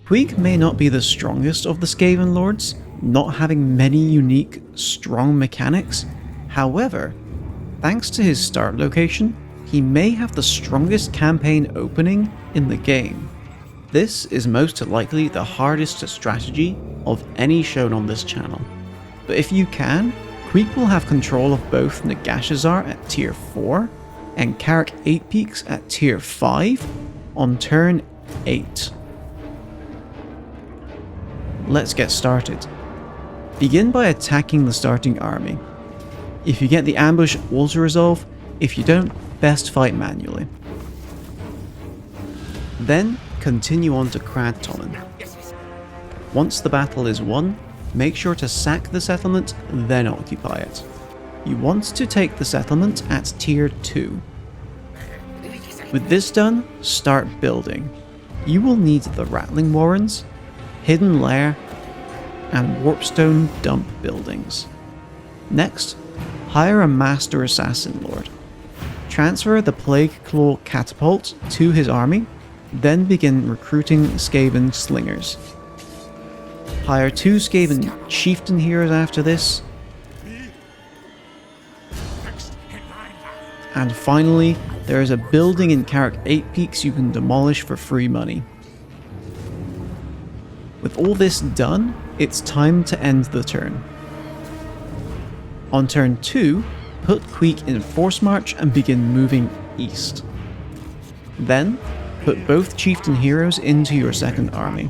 Queek may not be the strongest of the Skaven lords, not having many unique, strong mechanics. However, thanks to his start location, he may have the strongest campaign opening in the game. This is most likely the hardest strategy of any shown on this channel. But if you can, Queek will have control of both Nagashazar at tier 4 and Karak Eight at tier 5 on turn 8. Let's get started. Begin by attacking the starting army. If you get the ambush, auto-resolve. If you don't, best fight manually. Then continue on to Kradtomen. Once the battle is won, make sure to sack the settlement, then occupy it. You want to take the settlement at tier 2. With this done, start building. You will need the Rattling Warrens, Hidden Lair, and Warpstone dump buildings. Next, hire a Master Assassin Lord. Transfer the Plague Claw Catapult to his army, then begin recruiting Skaven Slingers. Hire 2 Skaven Chieftain Heroes after this. And finally, there is a building in Karak Eight you can demolish for free money. With all this done, it's time to end the turn. On turn 2, put Queek in Force March and begin moving east. Then, put both Chieftain Heroes into your second army.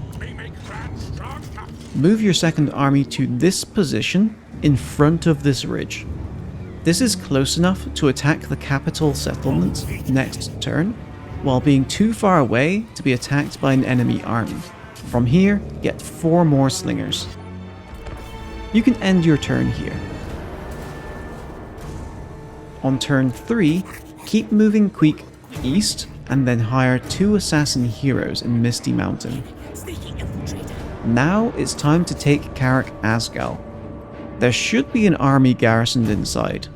Move your second army to this position in front of this ridge. This is close enough to attack the capital settlement next turn, while being too far away to be attacked by an enemy army. From here, get 4 more slingers. You can end your turn here. On turn 3, keep moving Queek east and then hire 2 assassin heroes in Misty Mountain. Now it's time to take Carrick Asgal. There should be an army garrisoned inside.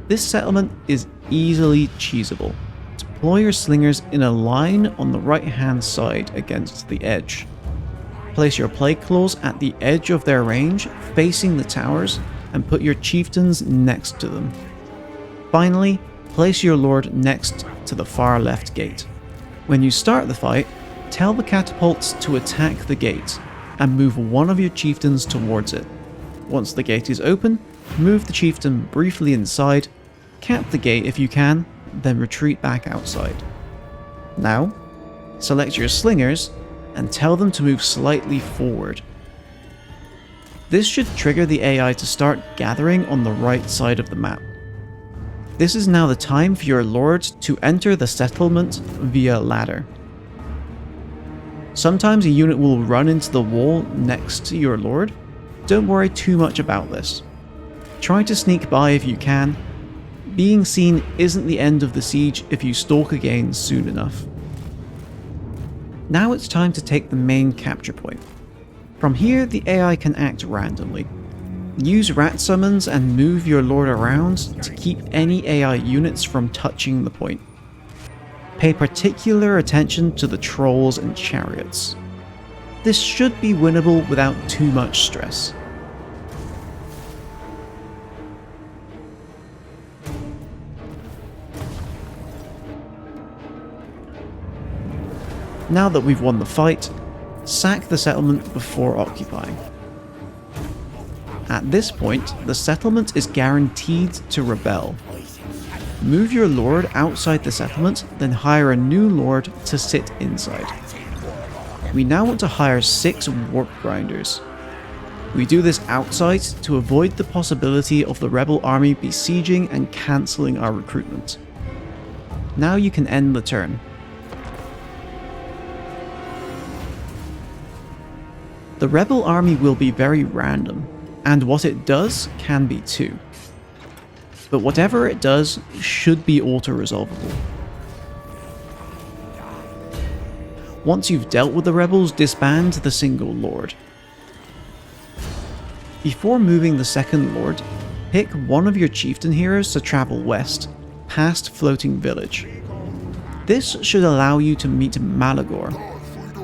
This settlement is easily cheesable. Deploy your slingers in a line on the right hand side against the edge. Place your plague claws at the edge of their range, facing the towers, and put your chieftains next to them. Finally, place your lord next to the far left gate. When you start the fight, tell the catapults to attack the gate, and move one of your chieftains towards it. Once the gate is open, move the chieftain briefly inside, cap the gate if you can, then retreat back outside. Now, select your slingers and tell them to move slightly forward. This should trigger the AI to start gathering on the right side of the map. This is now the time for your lords to enter the settlement via ladder. Sometimes a unit will run into the wall next to your lord. Don't worry too much about this. Try to sneak by if you can. Being seen isn't the end of the siege if you stalk again soon enough. Now it's time to take the main capture point. From here, the AI can act randomly. Use rat summons and move your lord around to keep any AI units from touching the point. Pay particular attention to the trolls and chariots. This should be winnable without too much stress. Now that we've won the fight, sack the settlement before occupying. At this point, the settlement is guaranteed to rebel. Move your lord outside the settlement, then hire a new lord to sit inside. We now want to hire 6 warp grinders. We do this outside to avoid the possibility of the rebel army besieging and cancelling our recruitment. Now you can end the turn. The rebel army will be very random, and what it does can be too. But whatever it does should be auto-resolvable. Once you've dealt with the rebels, disband the single lord. Before moving the second lord, pick one of your chieftain heroes to travel west, past Floating Village. This should allow you to meet Malagor.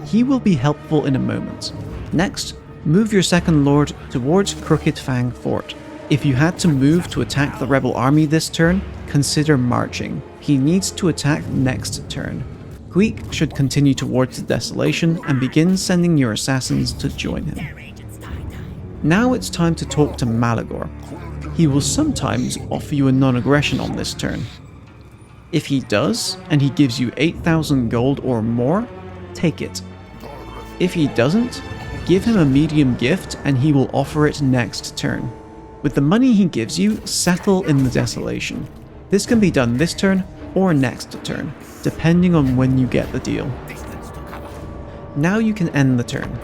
He will be helpful in a moment. Next, move your second lord towards Crooked Fang Fort. If you had to move to attack the rebel army this turn, consider marching. He needs to attack next turn. Queek should continue towards the Desolation and begin sending your assassins to join him. Now it's time to talk to Malagor. He will sometimes offer you a non-aggression on this turn. If he does, and he gives you 8,000 gold or more, take it. If he doesn't, give him a medium gift and he will offer it next turn. With the money he gives you, settle in the Desolation. This can be done this turn or next turn, depending on when you get the deal. Now you can end the turn.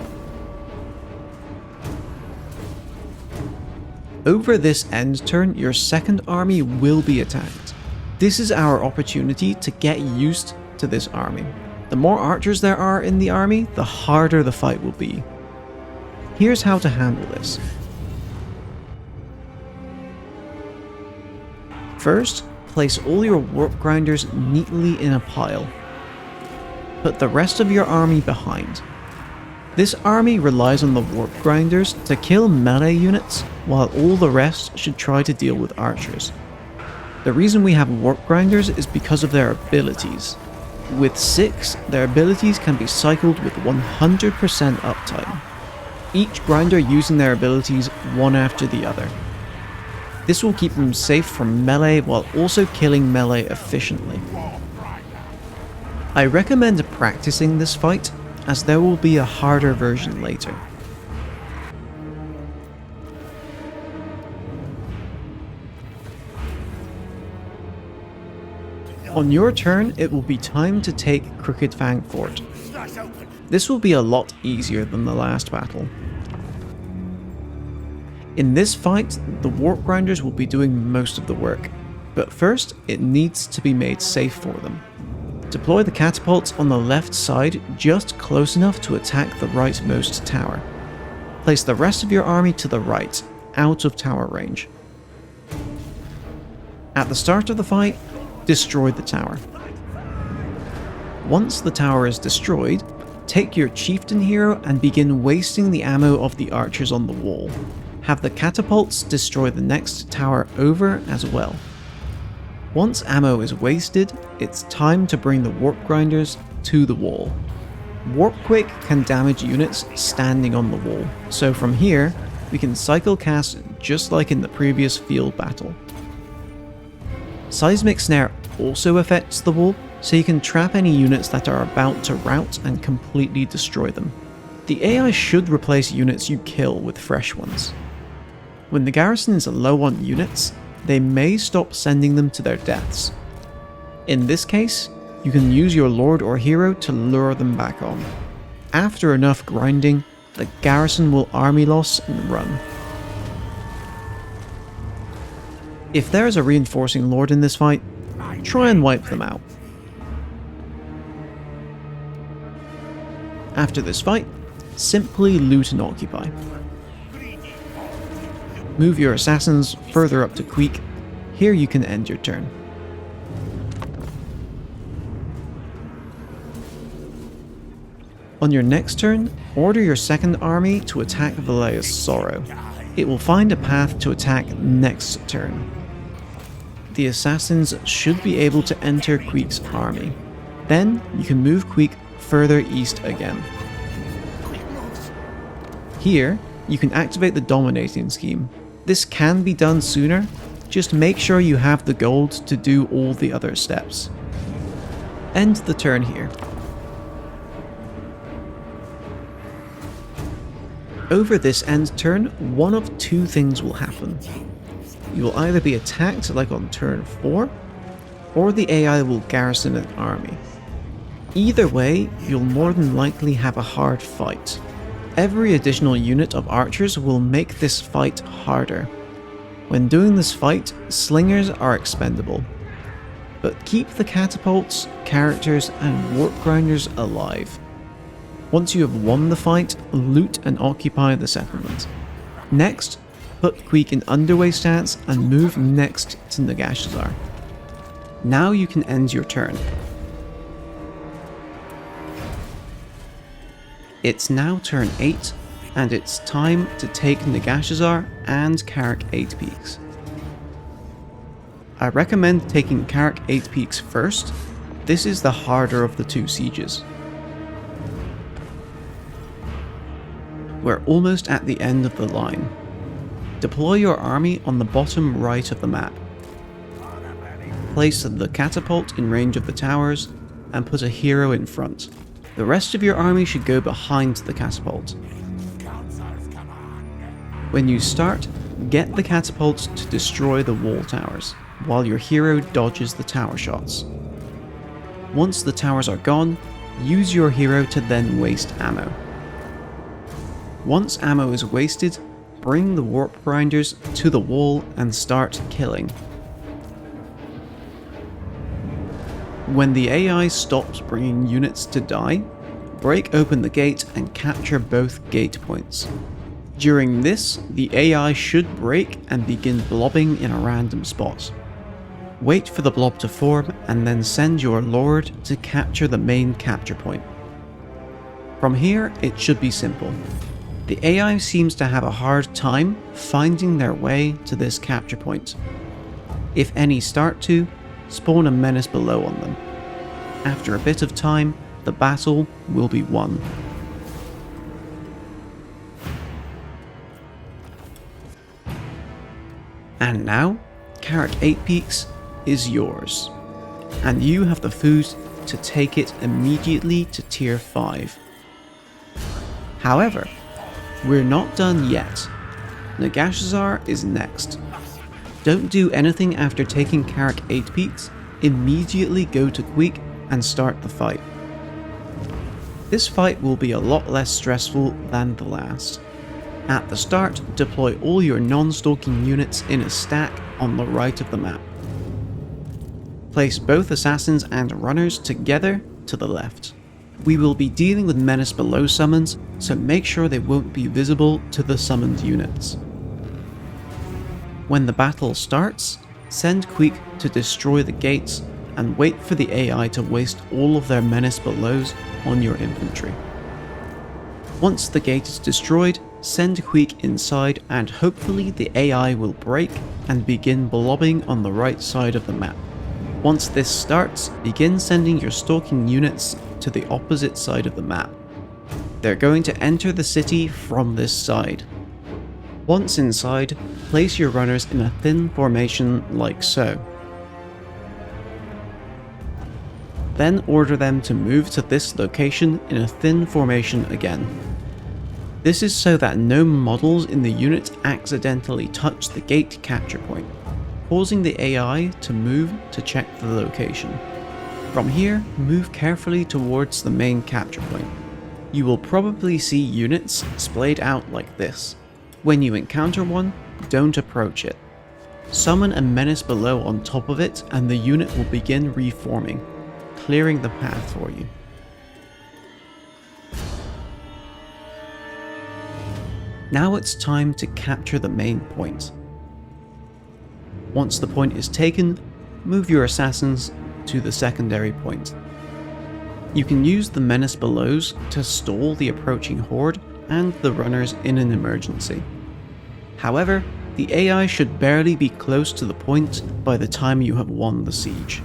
Over this end turn, your second army will be attacked. This is our opportunity to get used to this army. The more archers there are in the army, the harder the fight will be. Here's how to handle this. First, place all your warp grinders neatly in a pile. Put the rest of your army behind. This army relies on the warp grinders to kill melee units, while all the rest should try to deal with archers. The reason we have warp grinders is because of their abilities. With 6, their abilities can be cycled with 100% uptime. Each grinder using their abilities one after the other. This will keep them safe from melee while also killing melee efficiently. I recommend practicing this fight, as there will be a harder version later. On your turn, it will be time to take Crooked Fang Fort. This will be a lot easier than the last battle. In this fight, the warp grinders will be doing most of the work, but first it needs to be made safe for them. Deploy the catapults on the left side just close enough to attack the rightmost tower. Place the rest of your army to the right, out of tower range. At the start of the fight, destroy the tower. Once the tower is destroyed, take your chieftain hero and begin wasting the ammo of the archers on the wall. Have the catapults destroy the next tower over as well. Once ammo is wasted, it's time to bring the warp grinders to the wall. Warp Quake can damage units standing on the wall, so from here, we can cycle cast just like in the previous field battle. Seismic Snare also affects the wall, so you can trap any units that are about to rout and completely destroy them. The AI should replace units you kill with fresh ones. When the garrison is low on units, they may stop sending them to their deaths. In this case, you can use your lord or hero to lure them back on. After enough grinding, the garrison will army loss and run. If there is a reinforcing lord in this fight, try and wipe them out. After this fight, simply loot and occupy. Move your assassins further up to Queek. Here you can end your turn. On your next turn, order your second army to attack Valea's Sorrow. It will find a path to attack next turn. The assassins should be able to enter Queek's army. Then you can move Queek further east again. Here, you can activate the dominating scheme. This can be done sooner, just make sure you have the gold to do all the other steps. End the turn here. Over this end turn, one of two things will happen. You will either be attacked like on turn 4, or the AI will garrison an army. Either way, you'll more than likely have a hard fight. Every additional unit of archers will make this fight harder. When doing this fight, slingers are expendable. But keep the catapults, characters, and warp grinders alive. Once you have won the fight, loot and occupy the settlement. Next, put Queek in underway stance and move next to Nagashazar. Now you can end your turn. It's now turn 8, and it's time to take Nagashazar and Karak 8 peaks. I recommend taking Karak 8 peaks first. This is the harder of the two sieges. We're almost at the end of the line. Deploy your army on the bottom right of the map. Place the catapult in range of the towers and put a hero in front. The rest of your army should go behind the catapult. When you start, get the catapult to destroy the wall towers, while your hero dodges the tower shots. Once the towers are gone, use your hero to then waste ammo. Once ammo is wasted, bring the warp grinders to the wall and start killing. When the AI stops bringing units to die, break open the gate and capture both gate points. During this, the AI should break and begin blobbing in a random spot. Wait for the blob to form and then send your lord to capture the main capture point. From here, it should be simple. The AI seems to have a hard time finding their way to this capture point. If any start to, spawn a menace below on them. After a bit of time, the battle will be won. And now, Karak 8 peaks is yours, and you have the food to take it immediately to tier 5. However, we're not done yet. Nagashazar is next. Don't do anything after taking Karak 8 peaks, immediately go to Queek and start the fight. This fight will be a lot less stressful than the last. At the start, deploy all your non-stalking units in a stack on the right of the map. Place both assassins and runners together to the left. We will be dealing with menace below summons, so make sure they won't be visible to the summoned units. When the battle starts, send Queek to destroy the gates and wait for the AI to waste all of their menace belows on your infantry. Once the gate is destroyed, send Queek inside and hopefully the AI will break and begin blobbing on the right side of the map. Once this starts, begin sending your stalking units to the opposite side of the map. They're going to enter the city from this side. Once inside, place your runners in a thin formation like so. Then order them to move to this location in a thin formation again. This is so that no models in the unit accidentally touch the gate capture point, causing the AI to move to check the location. From here, move carefully towards the main capture point. You will probably see units splayed out like this. When you encounter one, don't approach it. Summon a menace below on top of it and the unit will begin reforming, clearing the path for you. Now it's time to capture the main point. Once the point is taken, move your assassins to the secondary point. You can use the menace belows to stall the approaching horde and the runners in an emergency. However, the AI should barely be close to the point by the time you have won the siege.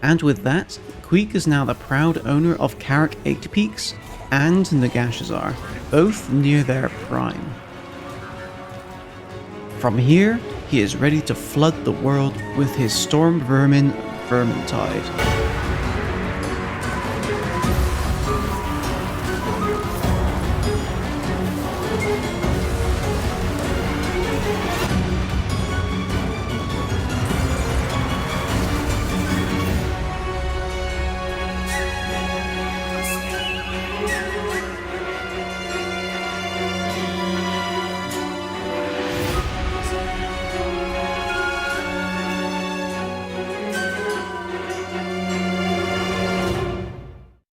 And with that, Queek is now the proud owner of Karak 8 peaks and Nagashazar, both near their prime. From here, he is ready to flood the world with his storm vermin Vermintide.